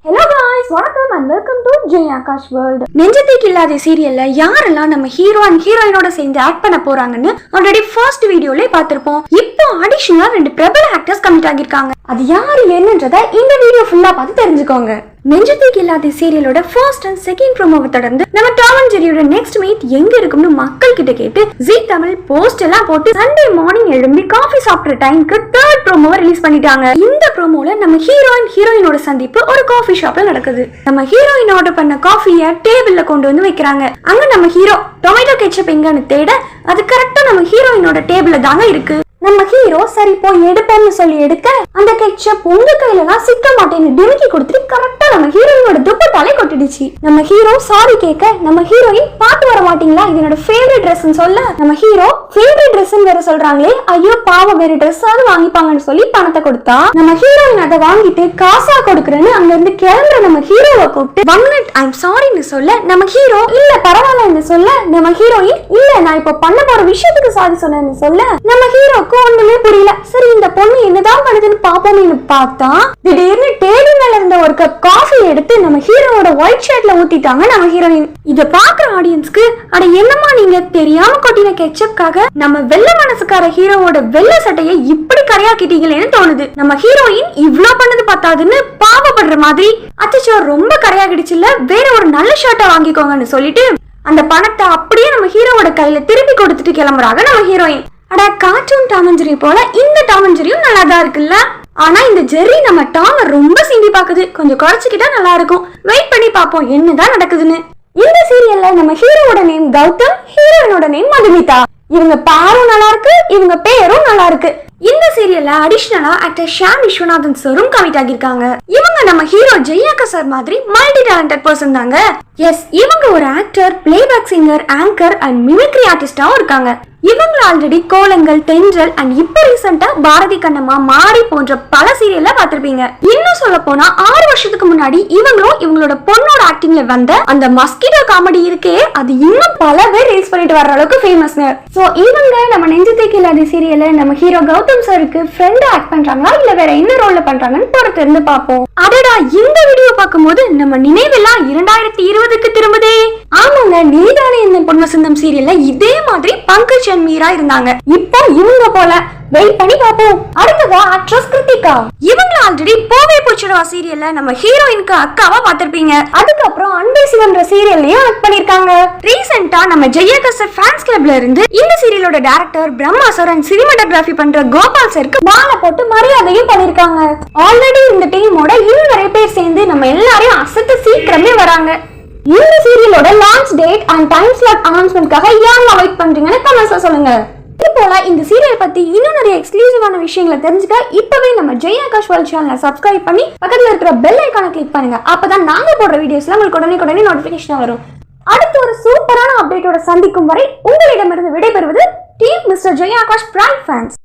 Hello guys, welcome and welcome to Jay Akash World. நெஞ்சத்துக்கு இல்லாத சீரியல்ல யாரெல்லாம் நம்ம ஹீரோ அண்ட் ஹீரோயினோட சேர்ந்து ஆக்ட் பண்ண போறாங்கன்னு ஆல்ரெடி ஃபர்ஸ்ட் வீடியோல பார்த்திருப்போம். இப்போ அடிஷனலா 2 பிரபல ஆக்டர்ஸ் கமிட் ஆகிருக்காங்க. அது யாரு என்னன்றத இந்த வீடியோ ஃபுல்லா பார்த்து தெரிஞ்சுக்கோங்க. நெஞ்சத்துக்கு இல்லாத சீரியலோட ஃபர்ஸ்ட் அண்ட் செகண்ட் ப்ரோமோவை தொடர்ந்து நம்ம டாம் அண்ட் ஜெரியோட நெக்ஸ்ட் மீட் எங்க இருக்கும்னு மக்கள் கிட்ட கேட்டு ஜீ தமிழ் போஸ்ட் எல்லாம் போட்டு சண்டே மார்னிங் எழும்பி காஃபி சாப்பிட்ற டைம்க்கு தேர்ட் ப்ரோமோவை ரிலீஸ் பண்ணிட்டாங்க. இந்த ப்ரோமோல நம்ம ஹீரோ அண்ட் ஹீரோயினோட சந்திப்பு ஒரு காஃபி ஷாப்ல நடக்குது. நம்ம ஹீரோயின் ஆர்டர் பண்ண காஃபியை டேபிள்ல கொண்டு வந்து வைக்கிறாங்க. அங்க நம்ம ஹீரோ டொமேட்டோ கெச்சப் எங்கன்னு தேட அது கரெக்டா நம்ம ஹீரோயினோட டேபிள்ல தாங்க இருக்கு. நம்ம ஹீரோ சரி போய் எடுப்போம்னு சொல்லி எடுக்க அந்த கெச்சப் உங்க கையில எல்லாம் சிக்க மாட்டேன்னு டிமிக்கி கொடுத்துட்டு கரெக்டா நம்ம ஹீரோயினோட துப்பட்டாலே கொட்டிடுச்சு. நம்ம ஹீரோ சாரி கேட்க நம்ம ஹீரோயின் பாத்து வர மாட்டீங்களா, இது என்னோட ஃபேவரட் ட்ரெஸ்ன்னு சொல்ல நம்ம ஹீரோ ஃபேவரட் ட்ரெஸ்ன்னு வேற சொல்றாங்களே, ஐயோ பாவம் வேற ட்ரெஸ் ஆவது வாங்கிப்பாங்கன்னு சொல்லி பணத்தை கொடுத்தா நம்ம ஹீரோயின் அதை வாங்கிட்டு காசா கொடுக்குறேன்னு அங்க இருந்து கிளம்புற நம்ம ஹீரோவை கூப்பிட்டு 1 minute ஐம் சாரின்னு சொல்ல நம்ம ஹீரோ இல்ல பரவாயில்லன்னு சொல்ல நம்ம ஹீரோயின் இல்ல நான் இப்ப பண்ண போற விஷயத்துக்கு சாரி சொன்னேன்னு சொல்ல நம்ம ஹீரோ ஒண்ணுமே புரியல. சரி இந்த பொண்ணு என்னதான் பண்ணுதுன்னு பாப்போம்னு பார்த்தா திடீர்னு டேபிள் மேல இருந்த ஒரு கப் காஃபி எடுத்து நம்ம ஹீரோவோட ஒயிட் ஷர்ட்ல ஊத்திட்டாங்க நம்ம ஹீரோயின். இத பாக்குற ஆடியன்ஸ்க்கு அட என்னமா நீங்க தெரியாம கொட்டின கெச்சப்காக நம்ம வெள்ள மனசுக்கார ஹீரோவோட வெள்ள சட்டையை இப்படி கரையாக்கிட்டீங்களேன்னு தோணுது. நம்ம ஹீரோயின் இவ்ளோ பண்ணது பார்த்தாதுன்னு பாவப்படுற மாதிரி அச்சச்சோ ரொம்ப கரையாகிடுச்சுல்ல, வேற ஒரு நல்ல ஷர்ட்டை வாங்கிக்கோங்கன்னு சொல்லிட்டு அந்த பணத்தை அப்படியே நம்ம ஹீரோவோட கையில திருப்பி கொடுத்துட்டு கிளம்புறாங்க நம்ம ஹீரோயின். அட கார்ட்டூன் டாம் அண்ட் ஜெர்ரி போல இந்த டாம் அண்ட் ஜெர்ரியும் நல்லா தான் இருக்குல்ல. ஆனா இந்த ஜெர்ரி நம்ம டாம ரொம்ப சீண்டி பாக்குது, கொஞ்சம் குறைச்சிக்கிட்டா நல்லா இருக்கும். வெயிட் பண்ணி பாப்போம் என்னதான் நடக்குதுன்னு. இந்த சீரியல்ல நம்ம ஹீரோவோட நேம் கௌதம், ஹீரோயினோட நேம் மதுமிதா. இவங்க பேரும் நல்லா இருக்கு, இவங்க பேரும் நல்லா இருக்கு. இந்த சீரியல்ல அடிஷனலா ஆக்டர் ஷாம் விஸ்வநாதன் சாரும் கமிட் ஆகிருக்காங்க. இவங்க நம்ம ஹீரோ ஜெயாக்கா சார் மாதிரி மல்டி டேலண்டட் பர்சன் தாங்க. எஸ், இவங்க ஒரு actor, playback singer, anchor and mimicry ஆர்டிஸ்டாவும் இருக்காங்க. இவங்க ஆல்ரெடி கோலங்கள், தென்றல் அண்ட் இப்ப ரீசெண்டா பாரதி கண்ணம்மா, மாரி போன்ற பல சீரியல்ல பாத்திருப்பீங்க. இன்னும் சொல்ல போனா 6 வருஷத்துக்கு முன்னாடி இவங்களும் இவங்களோட பொண்ணோட ஆக்டிங்ல வந்த அந்த மஸ்கிட்டோ காமெடி இருக்கே அது இன்னும் பல பேர் ரீல்ஸ் பண்ணிட்டு வர்ற அளவுக்கு ஃபேமஸ்ங்க. சோ இவங்க நம்ம நெஞ்சத்துக்கு இல்லாத சீரியல்ல நம்ம ஹீரோ கௌதம் சாருக்கு ஃப்ரெண்ட் ஆக்ட் பண்றாங்களா இல்ல வேற என்ன ரோல்ல பண்றாங்கன்னு பொறுத்து இருந்து பாப்போம். அடடா இந்த வீடியோ பார்க்கும்போது நம்ம நினைவெல்லாம் 2020க்கு திரும்புதே. ஆமாங்க, நீதானே இந்த பொன் வசந்தம் சீரியல்ல இதே மாதிரி பங்கஜ் அண்ட் மீரா இருந்தாங்க. இப்போ இவங்க போல வெயிட் பண்ணி பாப்போம். அடுத்ததா ஆக்ட்ரஸ் கிருத்திகா. இவங்க ஆல்ரெடி போவே போச்சுடா சீரியல்ல நம்ம ஹீரோயினுக்கு அக்காவா பாத்திருப்பீங்க. அதுக்கப்புறம் அன்பே சிவன்ற சீரியல்லையும் ஆக்ட் பண்ணிருக்காங்க. ரீசெண்டா நம்ம ஜெயாக்கா சார் ஃபேன்ஸ் கிளப்ல இருந்து இந்த சீரியலோட director Brahma sir and cinematography பண்ற கோபால் சாருக்கு மாலை போட்டு மரியாதையும் பண்ணிருக்காங்க. ஆல்ரெடி இந்த டீமோட இன்னும் நிறைய பேர் சேர்ந்து நம்ம எல்லாரையும் அசத்து சீக்கிரமே வராங்க. இந்த சீரியலோட launch date and time slot அனௌன்ஸ்மென்ட்காக யாரெல்லாம் வெயிட் பண்றீங்கன்னு கமெண்ட்ஸ்ல சொல்லுங்க. இது போல இந்த சீரியல் பத்தி இன்னும் நிறைய எக்ஸ்க்ளூசிவான விஷயங்களை தெரிஞ்சுக்க இப்பவே நம்ம ஜெய் ஆகாஷ் வேர்ல்ட் சேனலை சப்ஸ்கிரைப் பண்ணி பக்கத்துல இருக்கிற பெல் ஐகானை கிளிக் பண்ணுங்க. அப்பதான் நாங்க போடுற வீடியோஸ்ல உங்களுக்கு உடனே நோட்டிபிகேஷன் வரும். அடுத்து ஒரு சூப்பரான அப்டேட்டோட சந்திக்கும் வரை உங்களிடமிருந்து விடைபெறுவது team mister Jai Akash bright fans.